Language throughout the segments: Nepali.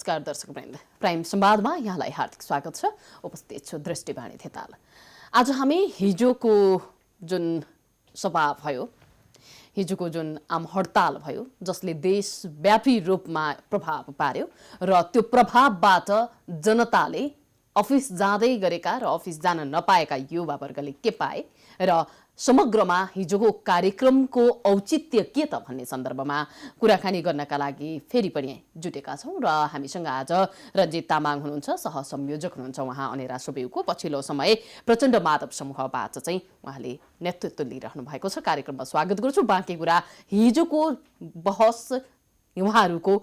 नमस्कार दर्शकवृन्द, प्राइम संवादमा यहाँलाई हार्दिक स्वागत छ। उपस्थित छु दृष्टिवाणी थेताल। आज हामी हिजोको जुन सभा भयो, हिजोको जुन आम हडताल भयो, जसले देशव्यापी रूपमा प्रभाव पार्यो र त्यो प्रभावबाट जनताले अफिस जाँदै गरेका र अफिस जान नपाएका युवा वर्गले के पाए र समग्रमा हिजोको कार्यक्रमको औचित्य के त भन्ने सन्दर्भमा कुराकानी गर्नका लागि फेरि पनि जुटेका छौँ र हामीसँग आज रञ्जित तामाङ हुनुहुन्छ, सहसंयोजक हुनुहुन्छ उहाँ अनेरा सुबेउको। पछिल्लो समय प्रचण्ड माधव समूहबाट चाहिँ उहाँले नेतृत्व लिइरहनु भएको छ। कार्यक्रममा स्वागत गर्छु। बाँकी कुरा हिजोको बहस उहाँहरूको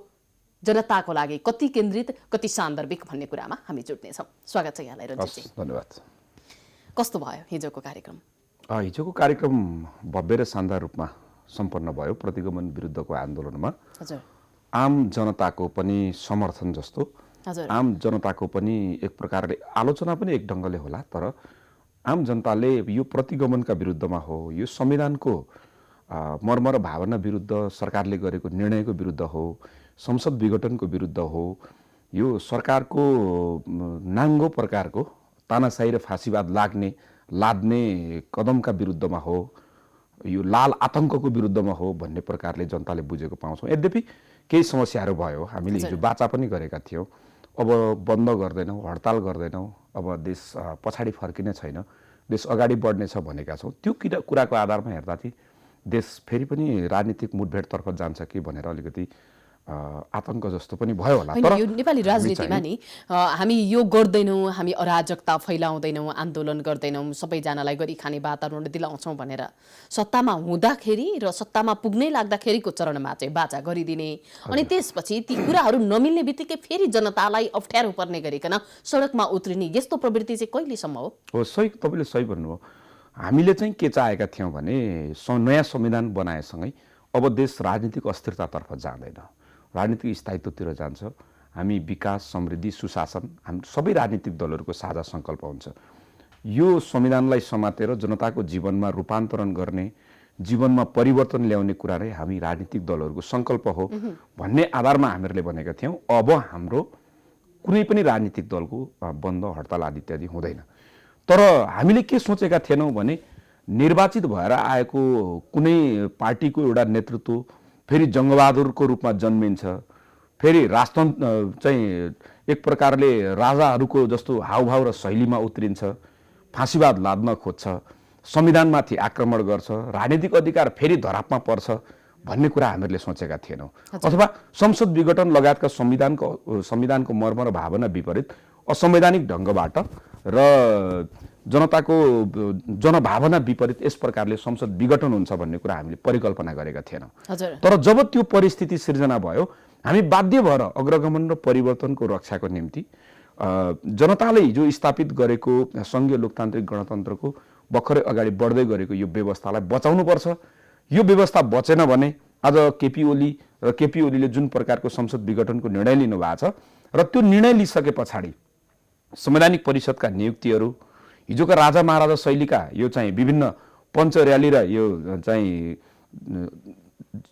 जनताको लागि कति केन्द्रित, कति सान्दर्भिक भन्ने कुरामा हामी जुट्नेछौँ। स्वागत छ यहाँलाई रञ्जितजी। धन्यवाद। कस्तो भयो हिजोको कार्यक्रम? हिजोको कार्यक्रम भव्य र शानदार रूपमा सम्पन्न भयो। प्रतिगमन विरुद्धको आन्दोलनमा आम जनताको पनि समर्थन जस्तो, आम जनताको पनि एक प्रकारले आलोचना पनि एक ढङ्गले होला, तर आम जनताले यो प्रतिगमनका विरुद्धमा हो, यो संविधानको मर्म र भावना विरुद्ध सरकारले गरेको निर्णयको विरुद्ध हो, संसद विघटनको विरुद्ध हो, यो सरकारको नाङ्गो प्रकारको तानाशाही र फाँसीवाद लाद्ने कदमका विरुद्धमा हो, यो लाल आतंकको विरुद्धमा हो भन्ने प्रकारले जनताले बुझेको पाउँछौँ। यद्यपि केही समस्याहरू भयो, हामीले हिजो वाचा पनि गरेका थियौँ। अब बन्द गर्दैनौँ, हडताल गर्दैनौँ, अब देश पछाडि फर्किने छैन, देश अगाडि बढ्नेछ भनेका छौँ। त्यो कुराको आधारमा हेर्दा चाहिँ देश फेरि पनि राजनीतिक मुठभेडतर्फ जान्छ कि भनेर अलिकति आतंक जस्तो पनि भयो होला। तर यो नेपाली राजनीतिमा नि हामी यो गर्दैनौँ, हामी अराजकता फैलाउँदैनौँ, आन्दोलन गर्दैनौँ, सबैजनालाई गरी खाने वातावरण दिलाउँछौँ भनेर सत्तामा हुँदाखेरि र सत्तामा पुग्नै लाग्दाखेरिको चरणमा चाहिँ बाचा गरिदिने, अनि त्यसपछि ती कुराहरू नमिल्ने बित्तिकै फेरि जनतालाई अप्ठ्यारो पर्ने गरिकन सडकमा उत्रिने यस्तो प्रवृत्ति चाहिँ कहिलेसम्म हो? सही, तपाईँले सही भन्नुभयो। हामीले चाहिँ के चाहेका थियौँ भने नयाँ संविधान बनाएसँगै अब देश राजनीतिक अस्थिरतातर्फ जाँदैन, राजनीतिक स्थायित्वतिर जान्छ। हामी विकास, समृद्धि, सुशासन हामी सबै राजनीतिक दलहरूको साझा सङ्कल्प हुन्छ। यो संविधानलाई समातेर जनताको जीवनमा रूपान्तरण गर्ने, जीवनमा परिवर्तन ल्याउने कुरा नै हामी राजनीतिक दलहरूको सङ्कल्प हो भन्ने आधारमा हामीहरूले भनेका थियौँ। अब हाम्रो कुनै पनि राजनीतिक दलको बन्द, हडताल आदि इत्यादि हुँदैन। तर हामीले के सोचेका थिएनौँ भने निर्वाचित भएर आएको कुनै पार्टीको एउटा नेतृत्व फेरि जङ्गबहादुरको रूपमा जन्मिन्छ, फेरि राजतन्त्र चाहिँ एक प्रकारले राजाहरूको जस्तो हावभाव र शैलीमा उत्रिन्छ, फाँसीवाद लाद्न खोज्छ, संविधानमाथि आक्रमण गर्छ, राजनीतिक अधिकार फेरि धरापमा पर्छ भन्ने कुरा हामीहरूले सोचेका थिएनौँ। अथवा संसद विघटन लगायतका संविधानको मर्म र भावना विपरीत असंवैधानिक ढङ्गबाट र जनताको जनभावना विपरीत यस प्रकारले संसद विघटन हुन्छ भन्ने कुरा हामीले परिकल्पना गरेका थिएनौँ। तर जब त्यो परिस्थिति सिर्जना भयो, हामी बाध्य भएर अग्रगमन र परिवर्तनको रक्षाको निम्ति जनताले हिजो स्थापित गरेको सङ्घीय लोकतान्त्रिक गणतन्त्रको भर्खरै अगाडि बढ्दै गरेको यो व्यवस्थालाई बचाउनुपर्छ। यो व्यवस्था बचेन भने आज केपी ओलीले जुन प्रकारको संसद विघटनको निर्णय लिनुभएको छ र त्यो निर्णय लिइसके पछाडि संवैधानिक परिषदका नियुक्तिहरू, हिजोका राजा महाराजा शैलीका यो चाहिँ विभिन्न पञ्च र्याली र यो चाहिँ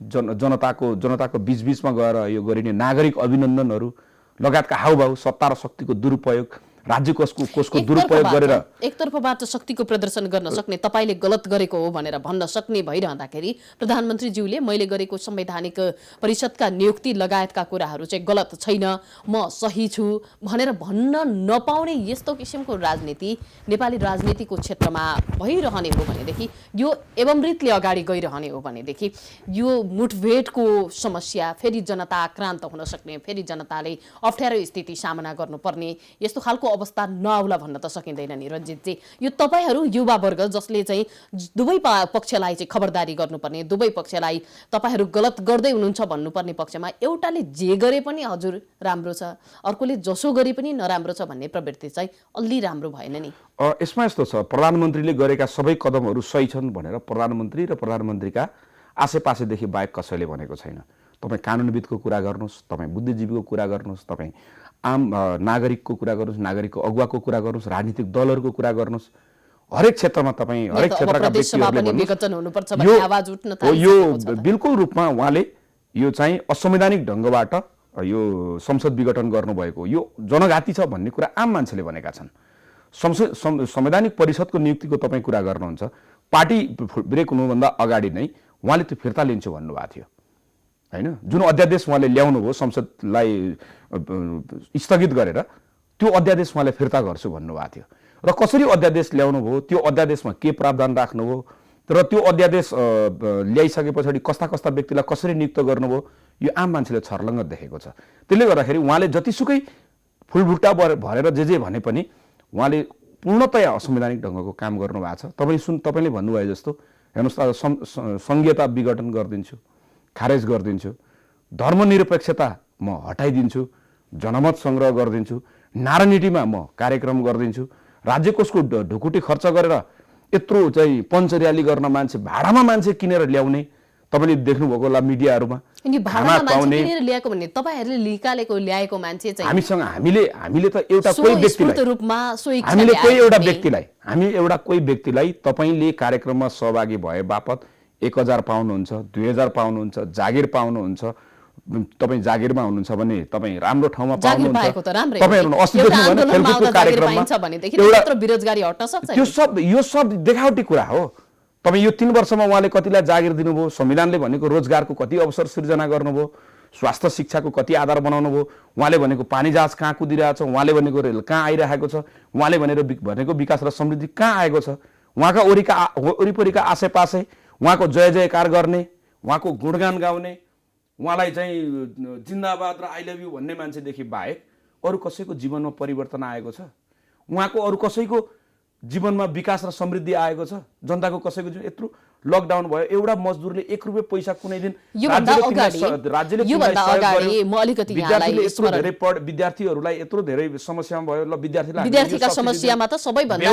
जनताको बीचबीचमा गएर यो गरिने नागरिक अभिनन्दनहरू लगायतका हाउभाउ, सत्ता र शक्तिको दुरुपयोग, राज्य कोषको दुरुपयोग गरेर एकतर्फबाट शक्तिको प्रदर्शन गर्न सक्ने, तपाईँले गलत गरेको हो भनेर भन्न सक्ने भइरहँदाखेरि प्रधानमन्त्रीज्यूले मैले गरेको संवैधानिक परिषदका नियुक्ति लगायतका कुराहरू चाहिँ गलत छैन, म सही छु भनेर भन्न नपाउने यस्तो किसिमको राजनीति नेपाली राजनीतिको क्षेत्रमा भइरहने हो भनेदेखि, यो एवमृतले अगाडि गइरहने हो भनेदेखि यो मुठभेडको समस्या, फेरि जनता आक्रान्त हुन सक्ने, फेरि जनताले अप्ठ्यारो स्थिति सामना गर्नुपर्ने यस्तो खालको अवस्था नआउला भन्न त सकिँदैन नि रञ्जितजी। यो तपाईँहरू युवा वर्ग जसले चाहिँ दुवै पक्षलाई चाहिँ खबरदारी गर्नुपर्ने, दुवै पक्षलाई तपाईँहरू गलत गर्दै हुनुहुन्छ भन्नुपर्ने पक्षमा एउटाले जे गरे पनि हजुर राम्रो छ, अर्कोले जसो गरे पनि नराम्रो छ भन्ने प्रवृत्ति चाहिँ अलि राम्रो भएन नि? यसमा यस्तो छ, प्रधानमन्त्रीले गरेका सबै कदमहरू सही छन् भनेर प्रधानमन्त्री र प्रधानमन्त्रीका आसेपासेदेखि बाहेक कसैले भनेको छैन। तपाईँ कानुनविदको कुरा गर्नुहोस्, तपाईँ बुद्धिजीवीको कुरा गर्नुहोस्, तपाईँ आम नागरिकको कुरा गर्नुहोस्, नागरिकको अगुवाको कुरा गर्नुहोस्, राजनीतिक दलहरूको कुरा गर्नुहोस्, हरेक क्षेत्रमा तपाईँ हरेक क्षेत्रका व्यक्तिहरूले यो बिल्कुल रूपमा उहाँले यो चाहिँ असंवैधानिक ढङ्गबाट यो संसद विघटन गर्नुभएको यो जनघाती छ भन्ने कुरा आम मान्छेले भनेका छन्। संवैधानिक परिषदको नियुक्तिको तपाईँ कुरा गर्नुहुन्छ, पार्टी ब्रेक हुनुभन्दा अगाडि नै उहाँले त्यो फिर्ता लिन्छु भन्नुभएको थियो होइन। जुन अध्यादेश उहाँले ल्याउनु भयो संसदलाई स्थगित गरेर, त्यो अध्यादेश उहाँले फिर्ता गर्छु भन्नुभएको थियो। र कसरी अध्यादेश ल्याउनु भयो, त्यो अध्यादेशमा के प्रावधान राख्नुभयो, र त्यो अध्यादेश ल्याइसके पछाडि कस्ता कस्ता व्यक्तिलाई कसरी नियुक्त गर्नुभयो, यो आम मान्छेले छर्लङ्ग देखेको छ। त्यसले गर्दाखेरि उहाँले जतिसुकै फुलभुट्टा भरेर जे भने पनि उहाँले पूर्णतया असंवैधानिक ढङ्गको काम गर्नुभएको छ। तपाईँले भन्नुभयो जस्तो हेर्नुहोस् त, सङ्घीयता विघटन गरिदिन्छु, खारेज गरिदिन्छु, धर्मनिरपेक्षता म हटाइदिन्छु, जनमत सङ्ग्रह गरिदिन्छु, नारायणीमा म कार्यक्रम गरिदिन्छु, राज्य कोषको ढुकुटी खर्च गरेर यत्रो चाहिँ पञ्च र्याली गर्न मान्छे, भाडामा मान्छे किनेर ल्याउने, तपाईँले देख्नुभएको होला मिडियाहरूमा, ल्याएको भन्ने तपाईँहरूले ल्याएको मान्छे चाहिँ हामीसँग हामीले त एउटा कोही व्यक्तिलाई तपाईँले कार्यक्रममा सहभागी भए बापत 1000 पाउनुहुन्छ, 2000 पाउनुहुन्छ, जागिर पाउनुहुन्छ। तपाईँ जागिरमा हुनुहुन्छ भने तपाईँ राम्रो ठाउँमा पाउनुहुन्छ। तपाईँहरू अस्ति देख्नुभयो खेलकुदको कार्यक्रममा यो सब देखावटी कुरा हो। तपाईँ यो 3 वर्षमा उहाँले कतिलाई जागिर दिनुभयो, संविधानले भनेको रोजगारको कति अवसर सृजना गर्नुभयो, स्वास्थ्य शिक्षाको कति आधार बनाउनु भयो, उहाँले भनेको पानी जहाज कहाँ कुदिरहेछ, उहाँले भनेको रेल कहाँ आइरहेको छ, उहाँले भनेको विकास र समृद्धि कहाँ आएको छ, उहाँका वरिपरिका आसेपासे उहाँको जय जयकार गर्ने, उहाँको गुणगान गाउने, उहाँलाई चाहिँ जिन्दाबाद र आई लभ यू भन्ने मान्छेदेखि बाहेक अरू कसैको जीवनमा परिवर्तन आएको छ? उहाँको अरू कसैको जीवनमा विकास र समृद्धि आएको छ? जनताको कसैको जीवन यत्रो लकडाउन भयो, एउटा मजदुरले 1 रुपैयाँ पैसा कुनै दिन विद्यार्थीहरूलाई यत्रो धेरै समस्यामा भयो। ल विद्यार्थीका समस्यामा त सबैभन्दा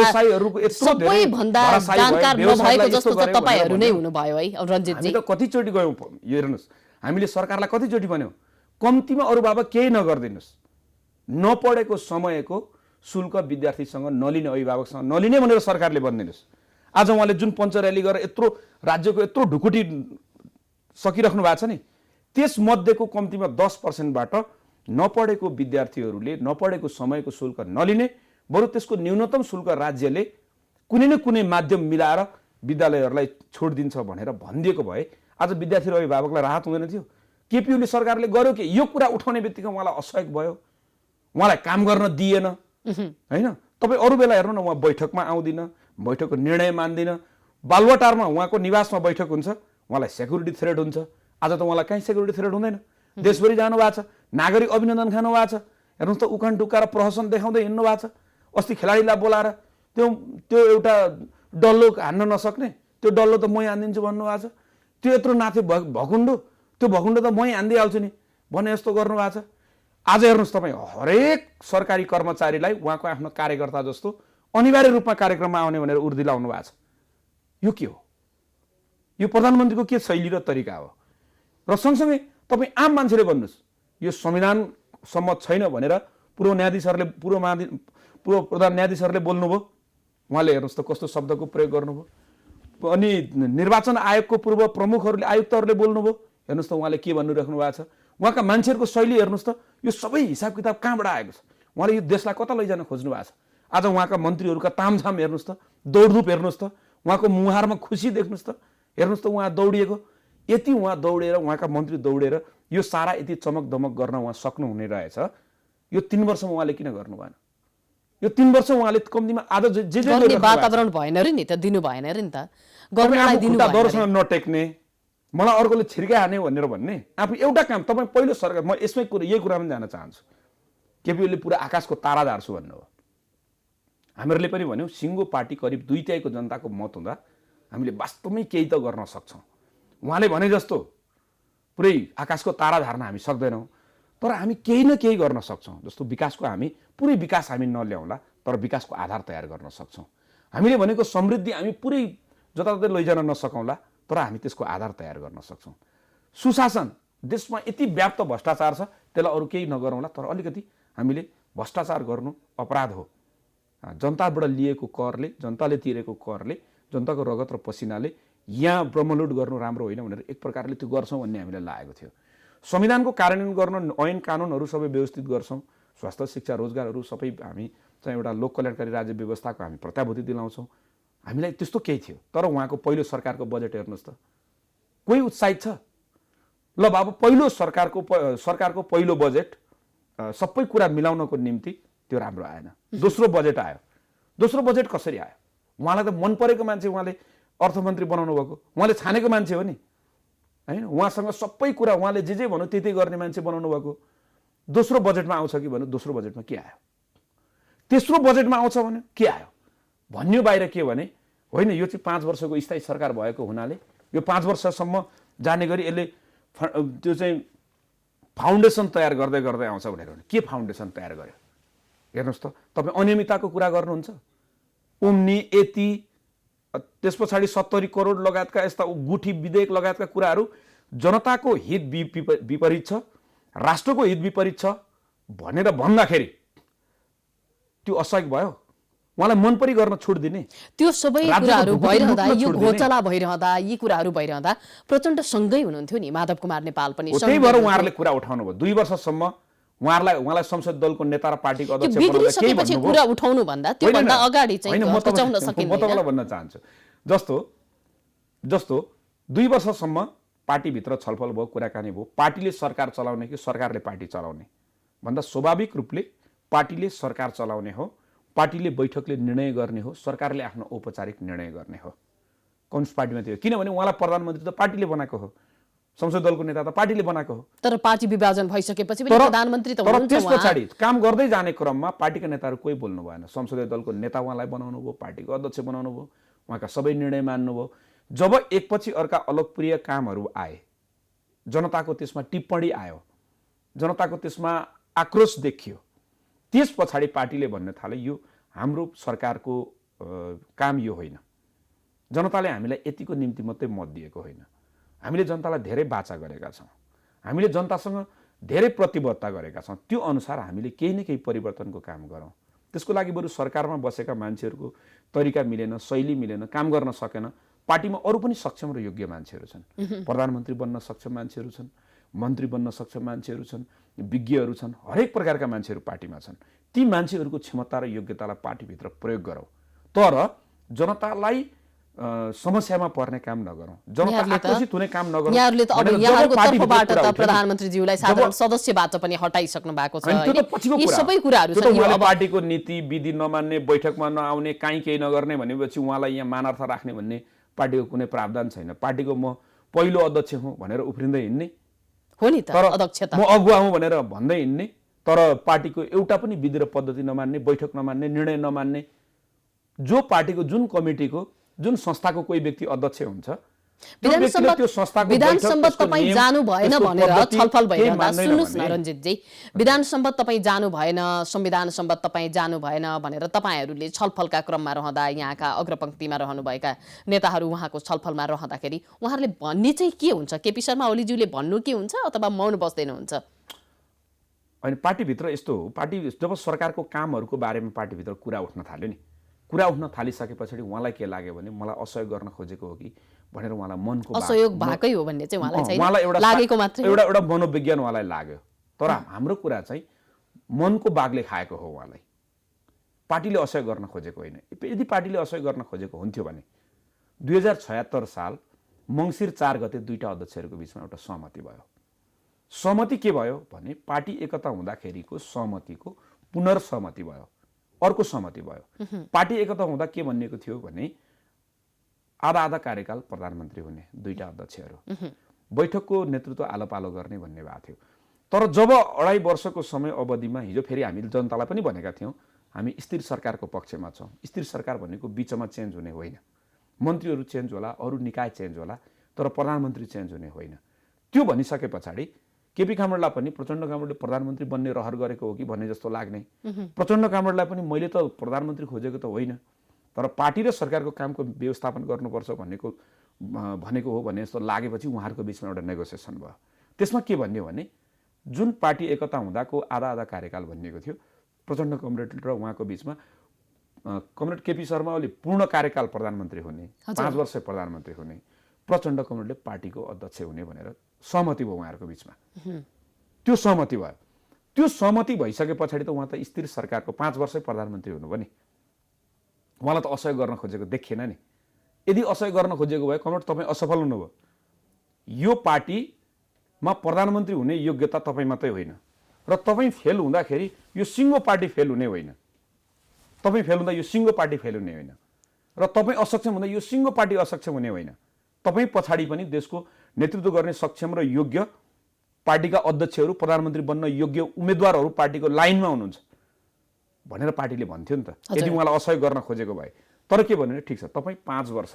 जानकार नभएको जस्तो त तपाईहरु नै हुनुभयो है रञ्जितजी। हामी त कतिचोटि गयौँ, यो हेर्नुस्, हामीले सरकारलाई कतिचोटि भन्यौँ कम्तीमा अरू बाबा केही नगर्दिनुस्, नपढेको समयको शुल्क विद्यार्थीसँग नलिने, अभिभावकसँग नलिने भनेर सरकारले भनिदिनुस्। आज उहाँले जुन पञ्च र्याली गरेर यत्रो राज्यको यत्रो ढुकुटी सकिराख्नु भएको छ नि, त्यसमध्येको कम्तीमा 10%बाट नपढेको विद्यार्थीहरूले नपढेको समयको शुल्क नलिने, बरु त्यसको न्यूनतम शुल्क राज्यले कुनै न कुनै माध्यम मिलाएर विद्यालयहरूलाई छोडिदिन्छ भनेर भनिदिएको भए आज विद्यार्थी र अभिभावकलाई राहत हुँदैन थियो। केपीओले सरकारले गर्यो कि यो कुरा उठाउने बित्तिकै उहाँलाई असहयोग भयो, उहाँलाई काम गर्न दिएन हैन। तपाईँ अरू बेला हेर्नु न, उहाँ बैठकमा आउँदिन, बैठकको निर्णय मान्दिन, बालुवाटारमा उहाँको निवासमा बैठक हुन्छ, उहाँलाई सेक्युरिटी थ्रेट हुन्छ। आज त उहाँलाई कहीँ सेक्युरिटी थ्रेट हुँदैन, देशभरि जानु भएको छ, नागरिक अभिनन्दन खानु भएको छ। हेर्नुहोस् त, उखान टुक्का र प्रहसन देखाउँदै हिँड्नु भएको छ। अस्ति खेलाडीलाई बोलाएर त्यो एउटा डल्लो हान्न नसक्ने, त्यो डल्लो त मै हानिदिन्छु भन्नुभएको छ। त्यो यत्रो नाथे भकुण्डो, त्यो भकुण्डो त मै हानिदिइहाल्छु नि भने जस्तो गर्नुभएको छ। आज हेर्नुहोस् तपाईँ, हरेक सरकारी कर्मचारीलाई उहाँको आफ्नो कार्यकर्ता जस्तो अनिवार्य रूपमा कार्यक्रममा आउने भनेर उर्दी लाउनु भएको छ। यो के हो? यो प्रधानमन्त्रीको के शैली र तरिका हो? र सँगसँगै तपाईँ आम मान्छेले भन्नुहोस्, यो संविधान सम्मत छैन भनेर पूर्व प्रधान न्यायाधीशहरूले बोल्नुभयो। उहाँले हेर्नुहोस् त कस्तो शब्दको प्रयोग गर्नुभयो। अनि निर्वाचन आयोगको पूर्व प्रमुखहरूले, आयुक्तहरूले बोल्नुभयो। हेर्नुहोस् त उहाँले के भनिराख्नु भएको छ। उहाँका मान्छेहरूको शैली हेर्नुहोस् त, यो सबै हिसाब किताब कहाँबाट आएको छ? उहाँले यो देशलाई कता लैजान खोज्नु भएको छ? आज उहाँका मन्त्रीहरूका तामझाम हेर्नुहोस् त, दौडधुप हेर्नुहोस् त, उहाँको मुहारमा खुसी देख्नुहोस् त। हेर्नुहोस् त उहाँ दौडिएको, यति उहाँ दौडेर, उहाँका मन्त्री दौडेर यो सारा यति चमक दमक गर्न उहाँ सक्नुहुने रहेछ। यो 3 वर्षमा उहाँले किन गर्नु भएन? यो 3 वर्ष उहाँले कम्तीमा आज जे वातावरण भएन र नि त, दिनु भएन र नि त, गर्नलाई दिनु भएन। दरसँग नटेक्ने, मलाई अर्कोले छिर्का हाने भनेर भन्ने, आफू एउटा काम तपाईँ पहिलो सरकार, म यसमै यही कुरा पनि जान चाहन्छु। केपीओले पुरा आकाशको तारा झार्छु भन्नुभयो। हामीहरूले पनि भन्यौँ सिङ्गो पार्टी करिब 2/3 जनताको मत हुँदा हामीले वास्तवमै केही त गर्न सक्छौँ। उहाँले भने जस्तो पुरै आकाशको तारा झार्न हामी सक्दैनौँ, तर हामी केही न केही गर्न सक्छौँ। जस्तो विकासको हामी पुरै विकास हामी नल्याउँला, तर विकासको आधार तयार गर्न सक्छौँ। हामीले भनेको समृद्धि हामी पुरै जताततै लैजान नसकौँला, तर हामी त्यसको आधार तयार गर्न सक्छौँ। सुशासन, देशमा यति व्याप्त भ्रष्टाचार छ, त्यसलाई अरू केही नगरौँला, तर अलिकति हामीले भ्रष्टाचार गर्नु अपराध हो। जनताबाट लिएको करले, जनताले तिरेको करले, जनताको रगत र पसिनाले यहाँ ब्रह्मलुट गर्नु राम्रो होइन भनेर एक प्रकारले त्यो गर्छौँ भन्ने हामीलाई लागेको थियो। संविधानको कार्यान्वयन गर्न ऐन कानुनहरू सबै व्यवस्थित गर्छौँ, स्वास्थ्य शिक्षा रोजगारहरू सबै हामी चाहिँ एउटा लोक कल्याणकारी राज्य व्यवस्थाको हामी प्रत्याभूति दिलाउँछौँ। हामीलाई त्यस्तो केही थियो, तर उहाँको पहिलो सरकारको बजेट हेर्नुहोस् त, कोही उत्साहित छ? ल अब पहिलो सरकारको पहिलो बजेट सबै कुरा मिलाउनको निम्ति त्यो राम्रो आएन। दोस्रो बजेट आयो, दोस्रो बजेट कसरी आयो? उहाँलाई त मन परेको मान्छे उहाँले अर्थमन्त्री बनाउनु भएको, उहाँले छानेको मान्छे हो नि हैन, उहाँसँग सबै कुरा उहाँले जे भन्नु त्यही गर्ने मान्छे बनाउनु भएको। दोस्रो बजेटमा आउँछ कि भन्नु, दोस्रो बजेटमा के आयो? तेस्रो बजेटमा आउँछ भने के आयो भन्यो बाहिर के भने होइन यो चाहिँ 5 वर्षको स्थायी सरकार भएको हुनाले यो 5 वर्षसम्म जाने गरी यसले त्यो चाहिँ फाउन्डेसन तयार गर्दै गर्दै आउँछ भनेर। के फाउन्डेसन तयार गर्यो हेर्नुहोस् त, तपाईँ अनियमितताको कुरा गर्नुहुन्छ, ओम्नी यति त्यस पछाडि 70 करोड लगायतका यस्ता गुठी विधेयक लगायतका कुराहरू जनताको हित विपरीत छ, राष्ट्रको हित विपरीत छ भनेर भन्दाखेरि त्यो असहयोग भयो। उहाँलाई मन परि गर्न छुट दिने, त्यो सबै कुराहरू भइरहँदा, यो घोटाला भइरहँदा, यी कुराहरू भइरहँदा प्रचण्ड सँगै हुनुहुन्थ्यो नि माधव कुमार नेपाल पनि। त्यही भएर उहाँहरूले कुरा उठाउनु भयो 2 वर्षसम्म। उहाँलाई संसद दलको नेता र पार्टीको अध्यक्ष बनाउँदा केही भन्नुभयो? कुरा उठाउनु भन्दा त्यो भन्दा अगाडि चाहिँ पचाउन सकिँदैन। म तपाईँलाई भन्न चाहन्छु, जस्तो 2 वर्षसम्म पार्टीभित्र छलफल भयो, कुराकानी भयो, पार्टीले सरकार चलाउने कि सरकारले पार्टी चलाउने भन्दा स्वाभाविक रूपले पार्टीले सरकार चलाउने हो, पार्टीले बैठकले निर्णय गर्ने हो, सरकारले आफ्नो औपचारिक निर्णय गर्ने हो। कम्युनिस्ट पार्टीमा थियो, किनभने उहाँलाई प्रधानमन्त्री त पार्टीले बनाएको हो, संसद दलको नेता त पार्टीले बनाएको हो। तर पार्टी विभाजन भइसकेपछि पनि प्रधानमन्त्री त हुनुहुन्छ। त्यस पछाडि काम गर्दै जाने क्रममा पार्टीका नेताहरू कोही बोल्नु भएन। संसदीय दलको नेता उहाँलाई बनाउनु भयो, पार्टीको अध्यक्ष बनाउनु भयो, उहाँका सबै निर्णय मान्नुभयो। जब एकपछि अर्का अलोकप्रिय कामहरू आए, जनताको त्यसमा टिप्पणी आयो, जनताको त्यसमा आक्रोश देखियो, त्यस पछाडि पार्टीले भन्न थाले यो हाम्रो सरकारको काम यो होइन, जनताले हामीलाई यतिको निम्ति मात्रै मत दिएको होइन, हामीले जनतालाई धेरै बाचा गरेका छौँ, हामीले जनतासँग धेरै प्रतिबद्धता गरेका छौँ, त्यो अनुसार हामीले केही न केही परिवर्तनको काम गरौँ। त्यसको लागि बरु सरकारमा बसेका मान्छेहरूको तरिका मिलेन, शैली मिलेन, काम गर्न सकेन। पार्टीमा अरू पनि सक्षम र योग्य मान्छेहरू छन्, प्रधानमन्त्री बन्न सक्षम मान्छेहरू छन्, मन्त्री बन्न सक्षम मान्छेहरू छन्, विज्ञहरू छन्, हरेक प्रकारका मान्छेहरू पार्टीमा छन्। ती मान्छेहरूको क्षमता र योग्यतालाई पार्टीभित्र प्रयोग गरौँ, तर जनतालाई समस्यामा पर्ने काम नगरौँ, जनता आकर्षित हुने काम नगरौँ। यहाँहरूले त अब यहाँहरूको तर्फबाट त प्रधानमन्त्रीज्यूलाई साधारण सदस्यबाट पनि हटाइसक्नु भएको छ। यी सबै कुराहरू छन्। अब पार्टीको नीति विधि नमान्ने, बैठकमा नआउने, काहीँ केही नगर्ने भनेपछि उहाँलाई यहाँ मानार्थ राख्ने भन्ने पार्टीको कुनै प्रावधान छैन। पार्टीको म पहिलो अध्यक्ष हुँ भनेर उफ्रिँदै हिँड्ने हो नि त, अध्यक्ष म अगुवा हुँ भनेर भन्दै हिँड्ने, तर पार्टीको एउटा पनि विधि र पद्धति नमान्ने, बैठक नमान्ने, निर्णय नमान्ने। जो पार्टीको जुन कमिटीको जुन संस्थाको कोही व्यक्ति अध्यक्ष हुन्छ, विधानसम्म तपाईँ जानु भएन भनेर छलफल भइरहँदा, सुन्नुहोस् न रञ्जितजी, विधानसम्म तपाईँ जानु भएन, संविधानसम्म तपाईँ जानु भएन भनेर तपाईँहरूले छलफलका क्रममा रहँदा, यहाँका अग्रपङ्क्तिमा रहनुभएका नेताहरू उहाँको छलफलमा रहँदाखेरि उहाँहरूले भन्ने चाहिँ के हुन्छ? केपी शर्मा ओलीज्यूले भन्नु के हुन्छ अथवा मौन बस्दैन हुन्छ? अनि पार्टीभित्र यस्तो हो, पार्टी जब सरकारको कामहरूको बारेमा पार्टीभित्र कुरा उठ्न थाल्यो नि, कुरा उठ्न थालिसके पछाडि उहाँलाई के लाग्यो भने मलाई असहयोग गर्न खोजेको हो कि भनेर उहाँलाई मनको असहयोग भएकै हो भन्ने चाहिँ उहाँलाई लागेको मात्रै एउटा मनोविज्ञान उहाँलाई लाग्यो। तर हाम्रो कुरा चाहिँ मनको बागले खाएको हो उहाँलाई। पार्टीले असहयोग गर्न खोजेको होइन। यदि पार्टीले असहयोग गर्न खोजेको हुन्थ्यो भने 2076 साल मङ्सिर 4 गते दुईटा अध्यक्षहरूको बिचमा एउटा सहमति भयो। सहमति के भयो भने पार्टी एकता हुँदाखेरिको सहमतिको पुनर्सहमति भयो, अर्को सहमति भयो। पार्टी एकता हुँदा के भनिएको थियो भने आधा आधा कार्यकाल प्रधानमन्त्री हुने दुईटा अध्यक्षहरू, बैठकको नेतृत्व आलोपालो गर्ने भन्ने भएको थियो। तर जब 2.5 वर्षको समय अवधिमा हिजो फेरि हामीले जनतालाई पनि भनेका थियौँ हामी स्थिर सरकारको पक्षमा छौँ। स्थिर सरकार भनेको बिचमा चेन्ज हुने होइन, मन्त्रीहरू चेन्ज होला, अरू निकाय चेन्ज होला, तर प्रधानमन्त्री चेन्ज हुने होइन। त्यो भनिसके पछाडि केपी कामरेडलाई पनि प्रचण्ड कामरेडले प्रधानमन्त्री बन्ने रहर गरेको हो कि भन्ने जस्तो लाग्ने। प्रचण्ड कामरेडलाई पनि मैले त प्रधानमन्त्री खोजेको त होइन, तर पार्टी र सरकारको कामको व्यवस्थापन गर्नुपर्छ भनेको हो भन्ने जस्तो लागेपछि उहाँहरूको बिचमा एउटा नेगोसिएसन भयो। त्यसमा के भन्यो भने जुन पार्टी एकता हुँदाको आधा आधा कार्यकाल भनिएको थियो, प्रचण्ड कामरेड र उहाँको बिचमा कमरेड केपी शर्मा ओली पूर्ण कार्यकाल प्रधानमन्त्री हुने, 5 वर्ष प्रधानमन्त्री हुने, प्रचण्ड कमरेडले पार्टीको अध्यक्ष हुने भनेर सहमति भयो उहाँहरूको बिचमा। त्यो सहमति भयो। त्यो सहमति भइसके पछाडि त उहाँ त स्थिर सरकारको 5 वर्षै प्रधानमन्त्री हुनुभयो नि। उहाँलाई त असहयोग गर्न खोजेको देखिएन नि। यदि असहयोग गर्न खोजेको भए कमरेड तपाईँ असफल हुनुभयो। यो पार्टीमा प्रधानमन्त्री हुने योग्यता तपाईँ मात्रै होइन र तपाईँ फेल हुँदाखेरि यो सिङ्गो पार्टी फेल हुने होइन। तपाईँ फेल हुँदा यो सिङ्गो पार्टी फेल हुने होइन र तपाईँ असक्षम हुँदा यो सिङ्गो पार्टी असक्षम हुने होइन। तपाईँ पछाडि पनि देशको नेतृत्व गर्ने सक्षम र योग्य पार्टीका अध्यक्षहरू, प्रधानमन्त्री बन्न योग्य उम्मेदवारहरू पार्टीको लाइनमा हुनुहुन्छ भनेर पार्टीले भन्थ्यो नि त, यदि उहाँलाई असहयोग गर्न खोजेको भए। तर के भन्नु, ठिक छ तपाईँ 5 वर्ष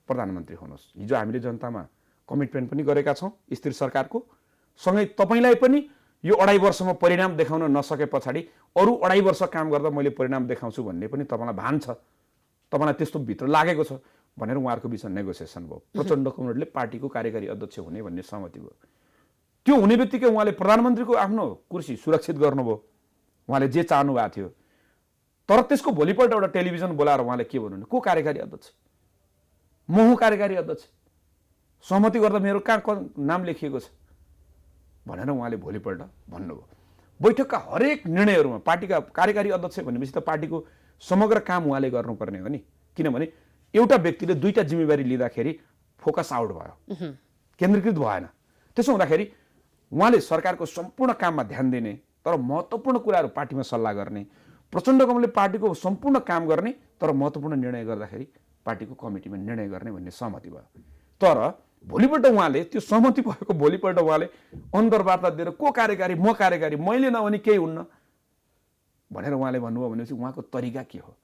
प्रधानमन्त्री हुनुहोस्। हिजो हामीले जनतामा कमिटमेन्ट पनि गरेका छौँ स्थिर सरकारको, सँगै तपाईँलाई पनि यो 2.5 वर्षमा परिणाम देखाउन नसके पछाडि अरू 2.5 वर्ष काम गर्दा मैले परिणाम देखाउँछु भन्ने पनि तपाईँलाई भान छ, तपाईँलाई त्यस्तो भित्र लागेको छ भनेर उहाँहरूको बिचमा नेगोसिएसन भयो। प्रचण्ड कमरेडले पार्टीको कार्यकारी अध्यक्ष हुने भन्ने सहमति भयो। त्यो हुने बित्तिकै उहाँले प्रधानमन्त्रीको आफ्नो कुर्सी सुरक्षित गर्नुभयो, उहाँले जे चाहनु भएको थियो। तर त्यसको भोलिपल्ट एउटा टेलिभिजन बोलाएर उहाँले के भन्नु, को कार्यकारी अध्यक्ष, म हुँ कार्यकारी अध्यक्ष, सहमति गर्दा मेरो कहाँ नाम लेखिएको छ भनेर उहाँले भोलिपल्ट भन्नुभयो। बैठकका हरेक निर्णयहरूमा पार्टीका कार्यकारी अध्यक्ष भनेपछि त पार्टीको समग्र काम उहाँले गर्नुपर्ने हो नि, किनभने एउटा व्यक्तिले दुईटा जिम्मेवारी लिँदाखेरि फोकस आउट भयो, केन्द्रीकृत भएन। त्यसो हुँदाखेरि उहाँले सरकारको सम्पूर्ण काममा ध्यान दिने तर महत्त्वपूर्ण कुराहरू पार्टीमा सल्लाह गर्ने, प्रचण्ड कमलले पार्टीको सम्पूर्ण काम गर्ने तर महत्त्वपूर्ण निर्णय गर्दाखेरि पार्टीको कमिटीमा निर्णय गर्ने भन्ने सहमति भयो। तर भोलिपल्ट उहाँले त्यो सहमति भएको भोलिपल्ट उहाँले अन्तर्वार्ता दिएर को कार्यकारी, म कार्यकारी, मैले नभने केही हुन्न भनेर उहाँले भन्नुभयो भनेपछि उहाँको तरिका के हो?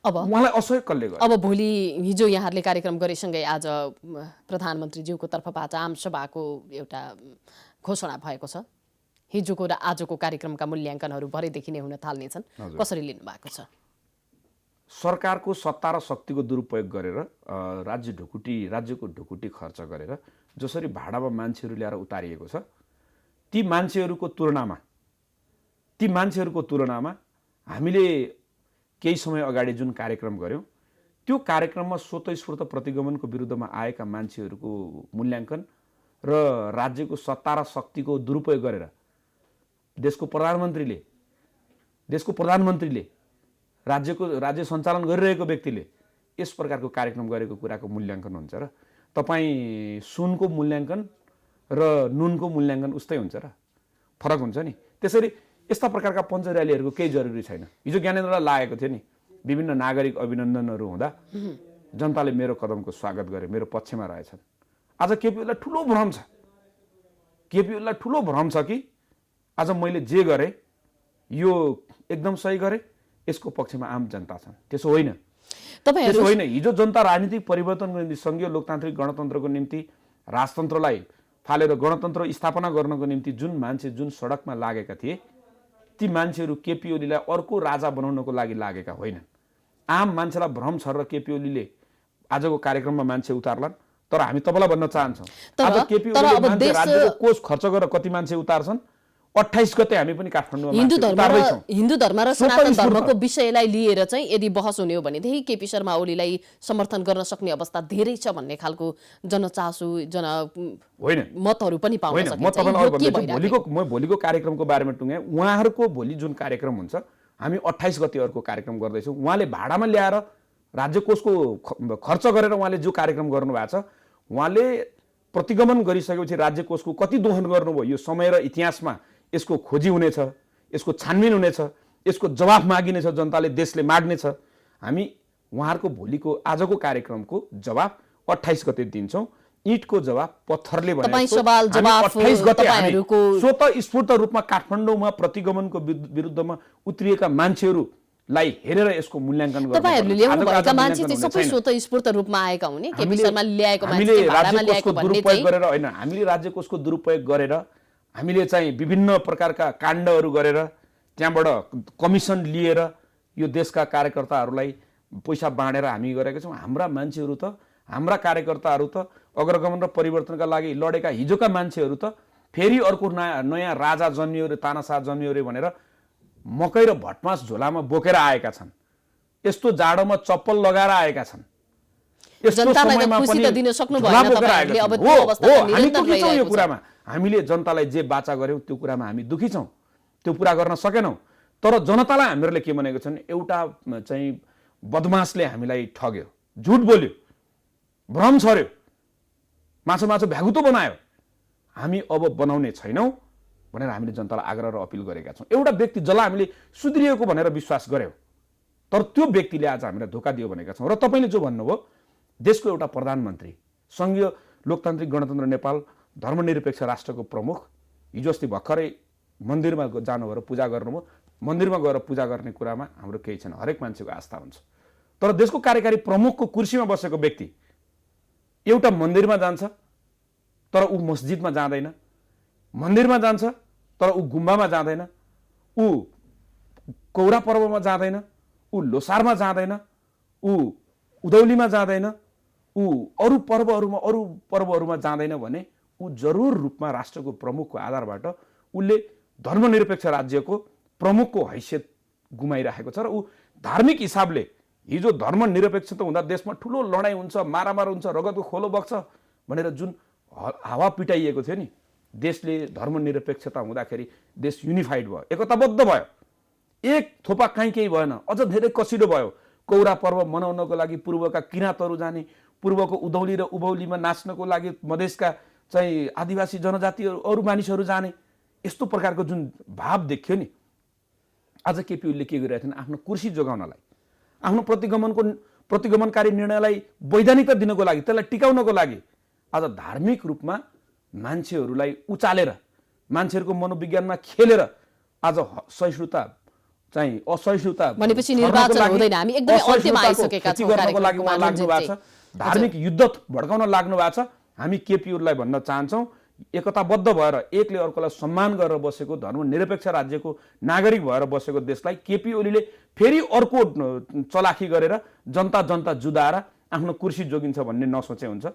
अब उहाँलाई असहयोग कसले गर्यो? अब भोलि हिजो यहाँहरूले कार्यक्रम गरेसँगै आज प्रधानमन्त्रीज्यूको तर्फबाट आम सभाको एउटा घोषणा भएको छ। हिजोको र आजको कार्यक्रमका मूल्याङ्कनहरू भरेदेखि नै हुन थाल्नेछन्, कसरी लिनु भएको छ? सरकारको सत्ता र शक्तिको दुरुपयोग गरेर राज्यको ढुकुटी खर्च गरेर जसरी भाडामा मान्छेहरू ल्याएर उतारिएको छ, ती मान्छेहरूको तुलनामा हामीले केही समय अगाडि जुन कार्यक्रम गऱ्यौँ त्यो कार्यक्रममा स्वतःस्फूर्त प्रतिगमनको विरुद्धमा आएका मान्छेहरूको मूल्याङ्कन र राज्यको सत्ता र शक्तिको दुरुपयोग गरेर देशको प्रधानमन्त्रीले राज्य सञ्चालन गरिरहेको व्यक्तिले यस प्रकारको कार्यक्रम गरेको कुराको मूल्याङ्कन हुन्छ र तपाईँ सुनको मूल्याङ्कन र नुनको मूल्याङ्कन उस्तै हुन्छ र फरक हुन्छ नि। त्यसरी यस्ता प्रकारका पञ्च र्यालीहरूको केही जरुरी छैन। हिजो ज्ञानेन्द्रलाई लागेको थियो नि, विभिन्न नागरिक अभिनन्दनहरू हुँदा जनताले मेरो कदमको स्वागत गरे, मेरो पक्षमा रहेछन्। आज केपीओलीलाई ठुलो भ्रम छ कि आज मैले जे गरेँ यो एकदम सही गरेँ, यसको पक्षमा आम जनता छन्। त्यसो होइन। हिजो जनता राजनीतिक परिवर्तनको निम्ति, सङ्घीय लोकतान्त्रिक गणतन्त्रको निम्ति, राजतन्त्रलाई फालेर गणतन्त्र स्थापना गर्नको निम्ति जुन सडकमा लागेका थिए ती मान्छेहरू केपी ओलीलाई अर्को राजा बनाउनको लागि लागेका होइनन्। आम मान्छेलाई भ्रम छ र केपी ओलीले आजको कार्यक्रममा मान्छे उतार्लान्। तर हामी तपाईँलाई भन्न चाहन्छौँ, आज केपी ओलीले राज्यको कोष खर्च गरेर कति मान्छे उतार्छन्? 28 गते हामी पनि काठमाडौँमा हिन्दू धर्म र सनातन धर्मको विषयलाई लिएर चाहिँ यदि बहस हुने हो भनेदेखि केपी शर्मा ओलीलाई समर्थन गर्न सक्ने अवस्था धेरै छ भन्ने खालको जनचासो मतहरू पनि पाउन सकिन्छ। म भोलिको कार्यक्रमको बारेमा टुङ्गे। उहाँहरूको भोलि जुन कार्यक्रम हुन्छ, हामी 28 गते अर्को कार्यक्रम गर्दैछौँ। उहाँले भाडामा ल्याएर राज्य कोषको खर्च गरेर उहाँले जो कार्यक्रम गर्नुभएको छ, उहाँले प्रतिगमन गरिसकेपछि राज्य कोषको कति दोहन गर्नुभयो यो समय र इतिहासमा यसको खोजी हुनेछ, यसको छानबिन हुनेछ, यसको जवाफ मागिनेछ, जनताले देशले माग्नेछ। हामी उहाँहरूको भोलिको आजको कार्यक्रमको जवाफ 28 गते दिन्छौँ। ईटको जवाफ पत्थरले स्वतःस्फूर्त रूपमा काठमाडौँमा प्रतिगमनको विरुद्धमा उत्रिएका मान्छेहरूलाई हेरेर यसको मूल्याङ्कन गर्नु। तपाईहरुले ल्याउनु भएका मान्छे चाहिँ सबै स्वतःस्फूर्त रूपमा आएका हुने, केपी शर्माले ल्याएको मान्छे भाडामा ल्याएको भन्ने चाहिँ हामीले राज्य कोषको दुरुपयोग गरेर हामीले चाहिँ विभिन्न प्रकारका काण्डहरू गरेर त्यहाँबाट कमिसन लिएर यो देशका कार्यकर्ताहरूलाई पैसा बाँडेर हामी गरेका छौँ। हाम्रा मान्छेहरू त, हाम्रा कार्यकर्ताहरू त, अग्रगमन र परिवर्तनका लागि लडेका हिजोका मान्छेहरू त फेरि अर्को नयाँ राजा जन्मियो रे, तानाशाह जन्मियो रे भनेर मकै र भटमास झोलामा बोकेर आएका छन्। यस्तो जाडोमा चप्पल लगाएर आएका छन्। यस्तो जनतालाई त समयमा खुसी पनि त दिन सक्नु झोला भएन बोकेर तपाईहरुले, आएका अब छौँ। त्यो अवस्था त हामी निरन्तर दुखी छौँ यो रहिरहेको छ। कुरामा। हामीले जनतालाई जे बाचा गर्यौँ त्यो कुरामा हामी दुखी छौँ, त्यो पुरा गर्न सकेनौँ। तर जनतालाई हामीहरूले के भनेको छन्, एउटा चाहिँ बदमासले हामीलाई ठग्यो, झुट बोल्यो, भ्रम छर्यो, माछो भ्यागुतो बनायो, हामी अब बनाउने छैनौँ भनेर हामीले जनतालाई आग्रह र अपिल गरेका छौँ। एउटा व्यक्ति जसलाई हामीले सुध्रिएको भनेर विश्वास गर्यौँ, तर त्यो व्यक्तिले आज हामीलाई धोका दियो भनेका छौँ। र तपाईँले जो भन्नुभयो, देशको एउटा प्रधानमन्त्री, सङ्घीय लोकतान्त्रिक गणतन्त्र नेपाल धर्मनिरपेक्ष राष्ट्रको प्रमुख हिजो अस्ति भर्खरै मन्दिरमा जानुभयो र पूजा गर्नुभयो। मन्दिरमा गएर पूजा गर्ने कुरामा हाम्रो केही छैन, हरेक मान्छेको आस्था हुन्छ। तर देशको कार्यकारी प्रमुखको कुर्सीमा बसेको व्यक्ति एउटा मन्दिरमा जान्छ तर ऊ मस्जिदमा जाँदैन, मन्दिरमा जान्छ तर ऊ गुम्बामा जाँदैन, ऊ कौरा पर्वमा जाँदैन, ऊ लोसारमा जाँदैन, ऊ उधौलीमा जाँदैन, ऊ अरू पर्वहरूमा जाँदैन भने ऊ जरुर रूपमा राष्ट्रको प्रमुखको आधारबाट उसले धर्मनिरपेक्ष राज्यको प्रमुखको हैसियत गुमाइरहेको छ। र ऊ धार्मिक हिसाबले हिजो धर्मनिरपेक्ष हुँदा देशमा ठुलो लडाइँ हुन्छ, मारामार हुन्छ, रगतको खोलो बग्छ भनेर जुन हावा पिटाइएको थियो नि, देशले धर्मनिरपेक्षता हुँदाखेरि देश युनिफाइड भयो, एकताबद्ध भयो, एक थोपा काहीँ केही भएन, अझ धेरै कसिलो भयो। कौरा पर्व मनाउनको लागि पूर्वका किराँतहरू जाने, पूर्वको उधौली र उभौलीमा नाच्नको लागि मधेसका चाहिँ आदिवासी जनजातिहरू अरू मानिसहरू जाने, यस्तो प्रकारको जुन भाव देखियो नि, आज केपी ओलीले के गरिरहेको थिएन, आफ्नो कुर्सी जोगाउनलाई, आफ्नो प्रतिगमनकारी निर्णयलाई वैधानिकता दिनको लागि, त्यसलाई टिकाउनको लागि आज धार्मिक रूपमा मान्छेहरूलाई उचालेर, मान्छेहरूको मनोविज्ञानमा खेलेर आज सहिष्णुता चाहिँ असहिष्णुता भनेपछि निर्वाचन हुँदैन, हामी एकदमै अन्त्यमा आइसकेका छौँ कार्यक्रममा लाग्नु भएको छ, धार्मिक युद्ध भड्काउन लाग्नु भएको छ। हामी केपी ओलीलाई भन्न चाहन्छौँ, एकताबद्ध भएर एकले अर्कोलाई सम्मान गरेर बसेको धर्मनिरपेक्ष राज्यको नागरिक भएर बसेको देशलाई केपी ओलीले फेरि अर्को चलाखी गरेर जनता जुदाएर आफ्नो कुर्सी जोगिन्छ भन्ने नसोचे हुन्छ।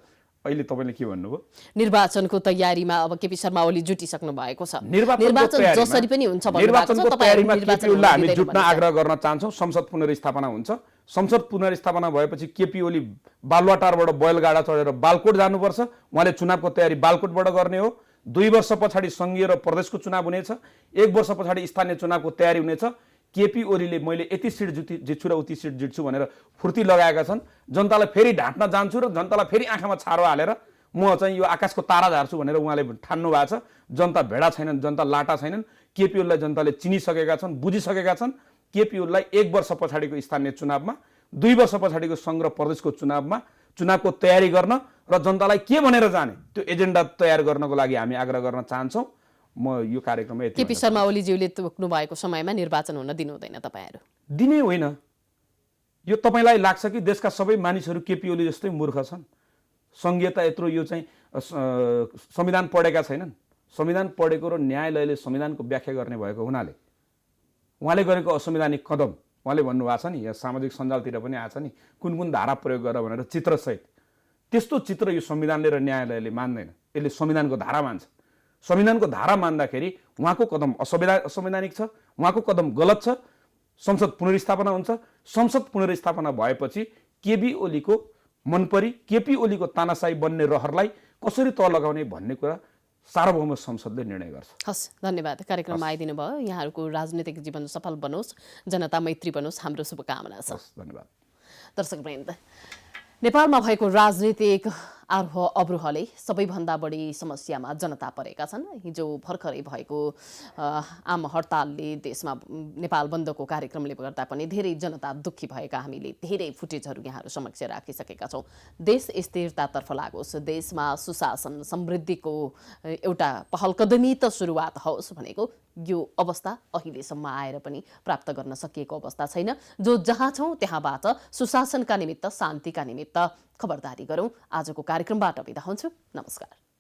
अहिले तपाईँले के भन्नुभयो, निर्वाचनको तयारीमा अब केपी शर्मा ओली जुटिसक्नु भएको छ, निर्वाचन जसरी पनि हुन्छ निर्वाचनको तयारीमा केपी ओलीलाई हामी जुट्न आग्रह गर्न चाहन्छौँ। संसद पुनर्स्थापना हुन्छ, संसद पुनर्स्थापना भएपछि केपी ओली बालुवाटारबाट बैलगाडा चढेर बालकोट जानुपर्छ। उहाँले चुनावको तयारी बालकोटबाट गर्ने हो। 2 वर्ष पछाडि सङ्घीय र प्रदेशको चुनाव हुनेछ, 1 वर्ष पछाडि स्थानीय चुनावको तयारी हुनेछ। केपी ओलीले मैले यति सिट जित्छु र उति सिट जित्छु भनेर फुर्ती लगाएका छन्। जनतालाई फेरि ढाँट्न जान्छु र जनतालाई फेरि आँखामा छारो हालेर म चाहिँ यो आकाशको तारा झार्छु भनेर उहाँले ठान्नु भएको छ। जनता भेडा छैनन्, जनता लाटा छैनन्। केपी ओलीलाई जनताले चिनिसकेका छन्, बुझिसकेका छन्। केपी ओलीलाई 1 वर्ष पछाडिको स्थानीय चुनावमा, 2 वर्ष पछाडिको सङ्घ र प्रदेशको चुनावमा चुनावको तयारी गर्न र जनतालाई के भनेर जाने त्यो एजेन्डा तयार गर्नको लागि हामी आग्रह गर्न चाहन्छौँ। म यो कार्यक्रममा केपी शर्मा ओलीज्यूले तोक्नु भएको समयमा निर्वाचन हुन दिनु हुँदैन तपाईहरु? दिने होइन। यो तपाईलाई लाग्छ कि देशका सबै मानिसहरू केपी ओली जस्तै मूर्ख छन्? संघीयता यत्रो यो चाहिँ संविधान पढेका छैनन्। संविधान पढेको र न्यायालयले संविधानको व्याख्या गर्ने भएको हुनाले उहाँले गरेको असंवैधानिक कदम उहाँले भन्नुभएको छ नि, यहाँ सामाजिक सञ्जालतिर पनि आछ नि, कुन कुन धारा प्रयोग गर भनेर चित्रसहित। त्यस्तो चित्र यो संविधानले र न्यायालयले मान्दैन, यसले संविधानको धारा मान्छ। संविधानको धारा मान्दाखेरि उहाँको कदम असंवैधानिक छ, उहाँको कदम गलत छ। संसद पुनर्स्थापना हुन्छ। संसद पुनर्स्थापना भएपछि केपी ओलीको मनपरी केपी ओलीको तानाशाही बन्ने रहरलाई कसरी तह लगाउने भन्ने कुरा सार्वभौम संसदले निर्णय गर्छ। हस्, धन्यवाद कार्यक्रममा आइदिनु भयो। यहाँहरूको राजनीतिक जीवन सफल बनोस्, जनता मैत्री बनोस्, हाम्रो शुभकामना छ। धन्यवाद। दर्शकवृन्द, नेपालमा भएको राजनीतिक आरोह अवरोहले सबैभन्दा बढी समस्यामा जनता परेका छन्। हिजो भर्खरै भएको आम हडतालले देशमा नेपाल बन्दको कार्यक्रमले गर्दा पनि धेरै जनता दुःखी भएका हामीले धेरै फुटेजहरू यहाँहरू समक्ष राखिसकेका छौँ। देश स्थिरतातर्फ लागोस्, देशमा सुशासन समृद्धिको एउटा पहलकदमी त सुरुवात होस् भनेको यो अवस्था अहिलेसम्म आएर पनि प्राप्त गर्न सकिएको अवस्था छैन। जो जहाँ छौँ त्यहाँबाट सुशासनका निमित्त, शान्तिका निमित्त खबरदारी गरौँ। आजको कार्यक्रमबाट बिदा हुन्छु। नमस्कार।